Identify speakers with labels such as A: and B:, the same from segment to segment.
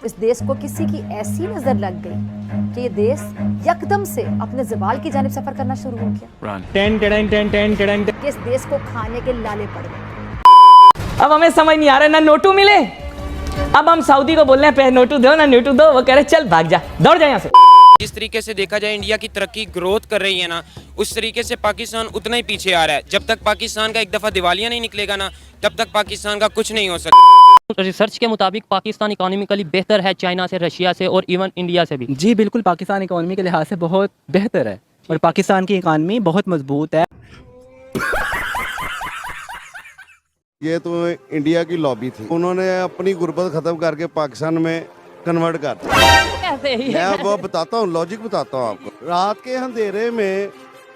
A: इस देश को किसी की ऐसी नजर लग गई कि ये देश यकदम से अपने ज़वाल की जानिब सफर करना शुरू हो गया। कि इस देश को खाने के लाले पड़ गए।
B: अब हमें समझ नहीं आ रहा, ना नोटू मिले। अब हम सऊदी को बोल रहे हैं पहले नोटू दो ना नोटू दो, वो कह रहे चल भाग जा, दौड़ जा यहाँ से।
C: जिस तरीके से देखा जाए इंडिया की तरक्की ग्रोथ कर रही है ना, उस तरीके से पाकिस्तान उतना ही पीछे आ रहा है। जब तक पाकिस्तान का एक दफ़ा दिवालिया नहीं निकलेगा ना, तब तक पाकिस्तान का कुछ नहीं हो सकता।
D: रिसर्च के मुताबिक पाकिस्तान इकोनॉमिकली बेहतर है चाइना से, रशिया से और इवन इंडिया से भी।
E: जी बिल्कुल, पाकिस्तान इकॉनमी के लिहाज से बहुत बेहतर है और पाकिस्तान की इकॉनमी बहुत मजबूत है।
F: ये तो इंडिया की लॉबी थी, उन्होंने अपनी गुर्बत खत्म करके पाकिस्तान में कन्वर्ट कर दिया। मैं वो बताता हूँ, लॉजिक बताता हूँ आपको। रात के अंधेरे में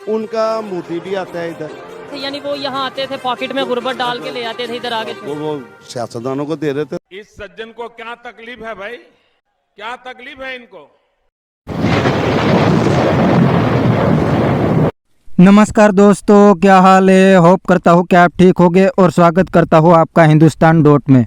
F: उनका मोदी भी आता है इधर,
D: यानी वो यहाँ आते थे, पॉकेट में गुर्बत डाल के ले आते थे इधर आगे।
F: वो सियासतदानों को दे रहे थे।
G: इस सज्जन को क्या तकलीफ है भाई, क्या तकलीफ है इनको?
H: नमस्कार दोस्तों, क्या हाल है? होप करता हूँ कि आप ठीक होंगे और स्वागत करता हूँ आपका हिंदुस्तान डॉट में।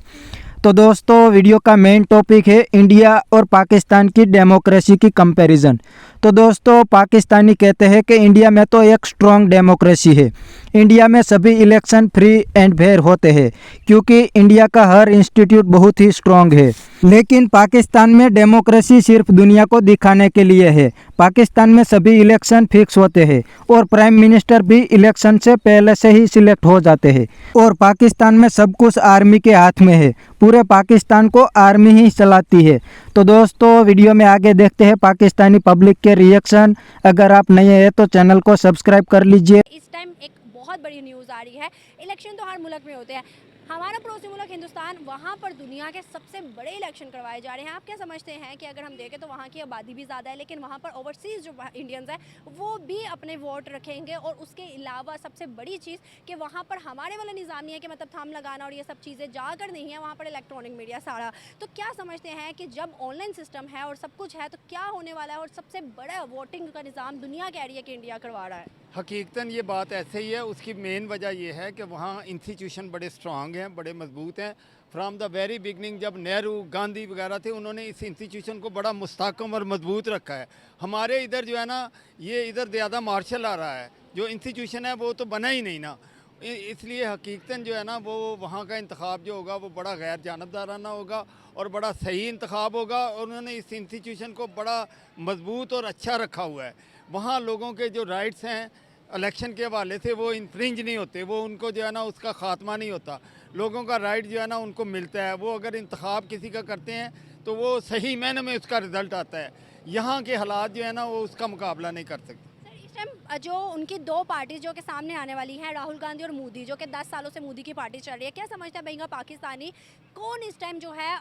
H: तो दोस्तों, वीडियो का मेन टॉपिक है इंडिया और पाकिस्तान की डेमोक्रेसी की कंपैरिजन। तो दोस्तों, पाकिस्तानी कहते हैं कि इंडिया में तो एक स्ट्रॉन्ग डेमोक्रेसी है, इंडिया में सभी इलेक्शन फ्री एंड फेयर होते हैं क्योंकि इंडिया का हर इंस्टीट्यूट बहुत ही स्ट्रॉन्ग है। लेकिन पाकिस्तान में डेमोक्रेसी सिर्फ दुनिया को दिखाने के लिए है। पाकिस्तान में सभी इलेक्शन फिक्स होते हैं और प्राइम मिनिस्टर भी इलेक्शन से पहले से ही सिलेक्ट हो जाते हैं और पाकिस्तान में सब कुछ आर्मी के हाथ में है। पूरे पाकिस्तान को आर्मी ही चलाती है। तो दोस्तों, वीडियो में आगे देखते हैं पाकिस्तानी पब्लिक के रिएक्शन। अगर आप नए हैं तो चैनल को सब्सक्राइब कर लीजिए।
I: इस टाइम एक बहुत बड़ी न्यूज़ आ रही है। इलेक्शन तो हर मुल्क में होते हैं, हमारा पड़ोसी मुल्क हिंदुस्तान, वहाँ पर दुनिया के सबसे बड़े इलेक्शन करवाए जा रहे हैं। आप क्या समझते हैं कि अगर हम देखें तो वहाँ की आबादी भी ज़्यादा है, लेकिन वहाँ पर ओवरसीज़ जो इंडियंस हैं वो भी अपने वोट रखेंगे। और उसके अलावा सबसे बड़ी चीज़ कि वहाँ पर हमारे वाला निज़ाम नहीं है कि मतलब थंब लगाना और ये सब चीज़ें जाकर नहीं है, वहाँ पर इलेक्ट्रॉनिक मीडिया सारा। तो क्या समझते हैं कि जब ऑनलाइन सिस्टम है और सब कुछ है तो क्या होने वाला है? और सबसे बड़ा वोटिंग का निज़ाम दुनिया कह रही है कि इंडिया करवा रहा है।
J: हकीकतन ये बात ऐसे ही है। उसकी मेन वजह ये है कि वहाँ इंस्टीट्यूशन बड़े स्ट्रांग हैं, बड़े मजबूत हैं। फ्राम द वेरी बिगनिंग जब नेहरू गांधी वगैरह थे, उन्होंने इस इंस्टीट्यूशन को बड़ा मुस्तहकम और मजबूत रखा है। हमारे इधर जो है ना, ये इधर ज़्यादा मार्शल आ रहा है। जो इंस्टीट्यूशन है वो तो बना ही नहीं ना, इसलिए हकीकतन जो है ना वो वहाँ का इंतखाब जो होगा वो बड़ा गैर जानबदाराना होगा और बड़ा सही इंतखाब होगा। और उन्होंने इस इंस्टीट्यूशन को बड़ा मजबूत और अच्छा रखा हुआ है। वहाँ लोगों के जो राइट्स हैं इलेक्शन के हवाले से वो इन्फ्रिंज नहीं होते, वो उनको जो है ना उसका ख़ात्मा नहीं होता। लोगों का राइट जो है ना उनको मिलता है। वो अगर इंतखाब किसी का करते हैं तो वो सही मायने में उसका रिज़ल्ट आता है। यहाँ के हालात जो है ना वो उसका मुकाबला नहीं कर सकते।
I: इस टाइम जो उनकी दो पार्टी जो के सामने आने वाली हैं, राहुल गांधी और मोदी, जो कि 10 सालों से मोदी की पार्टी चल रही है, क्या समझते हैं भैया पाकिस्तानी कौन इस टाइम जो है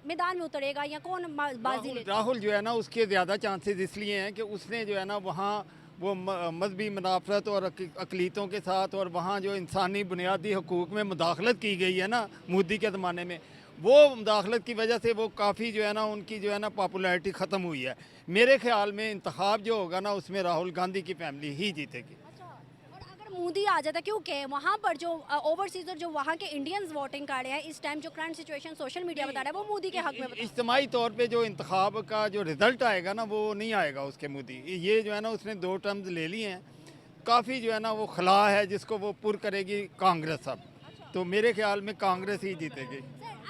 I: मैदान में उतरेगा या कौन बाजी लेगा?
J: राहुल जो है ना उसके ज़्यादा चांसेस इसलिए हैं कि उसने जो है ना वहाँ वो मजहबी मुनाफरत और अकलीतों के साथ और वहाँ जो इंसानी बुनियादी हकूक़ में मुदाखलत की गई है ना मोदी के ज़माने में, वो मुदाखलत की वजह से वो काफ़ी जो है ना उनकी जो है ना पॉपुलैरिटी ख़त्म हुई है। मेरे ख्याल में इंतखाब जो होगा ना उसमें राहुल गांधी की फैमिली ही जीतेगी।
I: और अगर मोदी आ जाता, क्योंकि वहाँ पर जो ओवरसीज और जो वहाँ के इंडियंस वोटिंग कर रहे हैं इस टाइम, जो करंट सिचुएशन सोशल मीडिया बता रहा है वो मोदी के हक में बता।
J: इज्तिमाई तौर पे जो इंतखाब का जो रिज़ल्ट आएगा ना वो नहीं आएगा उसके मोदी। ये जो है ना उसने 2 टर्म्स ले लिए हैं, काफ़ी जो है ना वो खला है जिसको वो पुर करेगी कांग्रेस अब। तो मेरे ख्याल में कांग्रेस ही जीतेगी।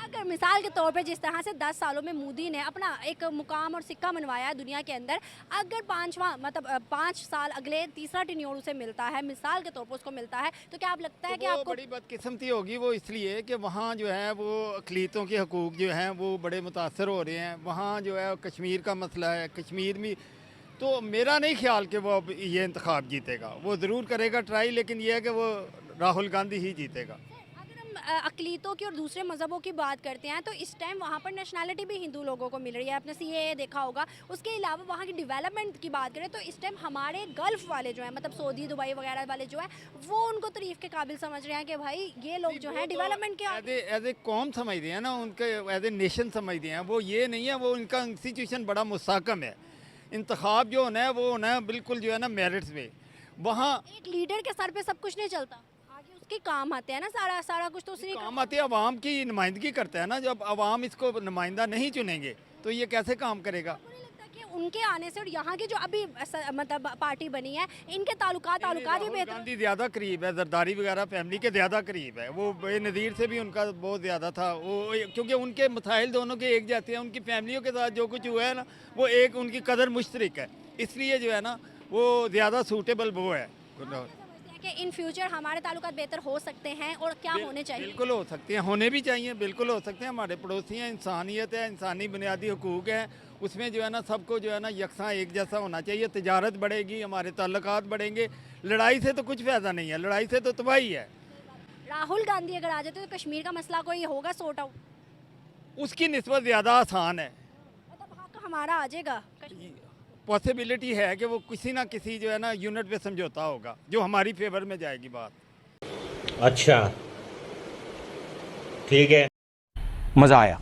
I: अगर मिसाल के तौर पे जिस तरह से 10 सालों में मोदी ने अपना एक मुकाम और सिक्का मनवाया है दुनिया के अंदर, अगर 5 साल अगले तीसरा टेन्योर उसे मिलता है, मिसाल के तौर पर उसको मिलता है, तो क्या आप लगता है कि आपको
J: बड़ी बदकिस्मती होगी? वो इसलिए कि वहाँ जो है वो अकलीतों के हकूक़ जो हैं वो बड़े मुतासर हो रहे हैं। वहाँ जो है कश्मीर का मसला है, कश्मीर में तो मेरा नहीं ख्याल कि वो अब ये इंतखाब जीतेगा। वो ज़रूर करेगा ट्राई, लेकिन ये है कि वो राहुल गांधी ही जीतेगा।
I: अकलीतों की और दूसरे मज़हबों की बात करते हैं तो इस टाइम वहाँ पर नेशनैलिटी भी हिंदू लोगों को मिल रही है। आपने सीएए देखा होगा। उसके अलावा वहाँ की डेवलपमेंट की बात करें तो इस टाइम हमारे गल्फ़ वाले जो हैं, मतलब सऊदी दुबई वगैरह वाले जो है, वो उनको तारीफ़ के काबिल समझ रहे हैं कि भाई ये लोग जो हैं डेवलपमेंट के
J: एज ए कौम समझते हैं ना, उनके एज ए नेशन समझते हैं। वो ये नहीं है, वो उनका इंस्टीट्यूशन बड़ा मुस्तहकम है। इंतखाब जो होना है वो होना है बिल्कुल जो है ना मेरिट्स पे। वहाँ
I: एक लीडर के सर पे सब कुछ नहीं चलता, के काम आते हैं ना, सारा कुछ तो उसी
J: काम आते हैं। अवाम की नुमाइंदगी करता है ना। जब अवाम इसको नुमाइंदा नहीं चुनेंगे तो ये कैसे काम करेगा?
I: मुझे लगता है कि उनके आने से और यहाँ की जो अभी मतलब पार्टी बनी है, इनके ताल्लुकात भी
J: राहुल
I: बेहतर।
J: गांधी ज़्यादा करीब है, जरदारी वगैरह फैमिली के ज़्यादा करीब है। वो बेनज़ीर से भी उनका बहुत ज़्यादा था वो, क्योंकि उनके मसाइल दोनों के एक जैसे हैं। उनकी फैमिलियों के साथ जो कुछ हुआ है ना, वो एक उनकी कदर मुश्तरक है, इसलिए जो है ना वो ज़्यादा सूटेबल वो है।
I: कि इन फ्यूचर हमारे ताल्लुकात बेहतर हो सकते हैं और क्या होने चाहिए?
J: बिल्कुल हो सकते हैं, होने भी चाहिए, बिल्कुल हो सकते हैं। हमारे पड़ोसी हैं, इंसानियत है, इंसानी बुनियादी हुकूक हैं, उसमें जो है ना सबको जो है ना यकसा एक जैसा होना चाहिए। तिजारत बढ़ेगी, हमारे ताल्लुकात बढ़ेंगे। लड़ाई से तो कुछ फ़ायदा नहीं है, लड़ाई से तो तबाही है।
I: राहुल गांधी अगर आ जाते तो कश्मीर का मसला कोई होगा सॉर्ट आउट?
J: उसकी निस्बत ज़्यादा आसान है,
I: मतलब हक हमारा आ जाएगा।
J: पॉसिबिलिटी है कि वो किसी ना किसी जो है ना यूनिट पे समझौता होगा जो हमारी फेवर में जाएगी बात।
G: अच्छा ठीक है,
H: मज़ा आया।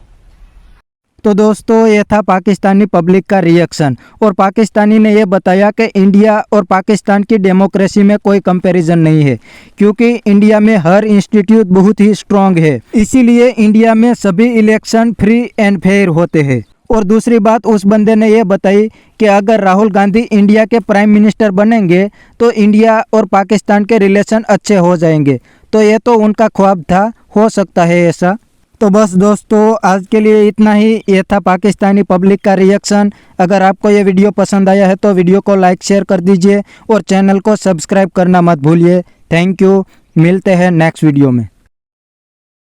H: तो दोस्तों ये था पाकिस्तानी पब्लिक का रिएक्शन, और पाकिस्तानी ने ये बताया कि इंडिया और पाकिस्तान की डेमोक्रेसी में कोई कंपैरिजन नहीं है, क्योंकि इंडिया में हर इंस्टीट्यूट बहुत ही स्ट्रांग है, इसीलिए इंडिया में सभी इलेक्शन फ्री एंड फेयर होते हैं। और दूसरी बात उस बंदे ने ये बताई कि अगर राहुल गांधी इंडिया के प्राइम मिनिस्टर बनेंगे तो इंडिया और पाकिस्तान के रिलेशन अच्छे हो जाएंगे। तो ये तो उनका ख्वाब था, हो सकता है ऐसा। तो बस दोस्तों आज के लिए इतना ही। ये था पाकिस्तानी पब्लिक का रिएक्शन। अगर आपको ये वीडियो पसंद आया है तो वीडियो को लाइक शेयर कर दीजिए और चैनल को सब्सक्राइब करना मत भूलिए। थैंक यू, मिलते हैं नेक्स्ट वीडियो में।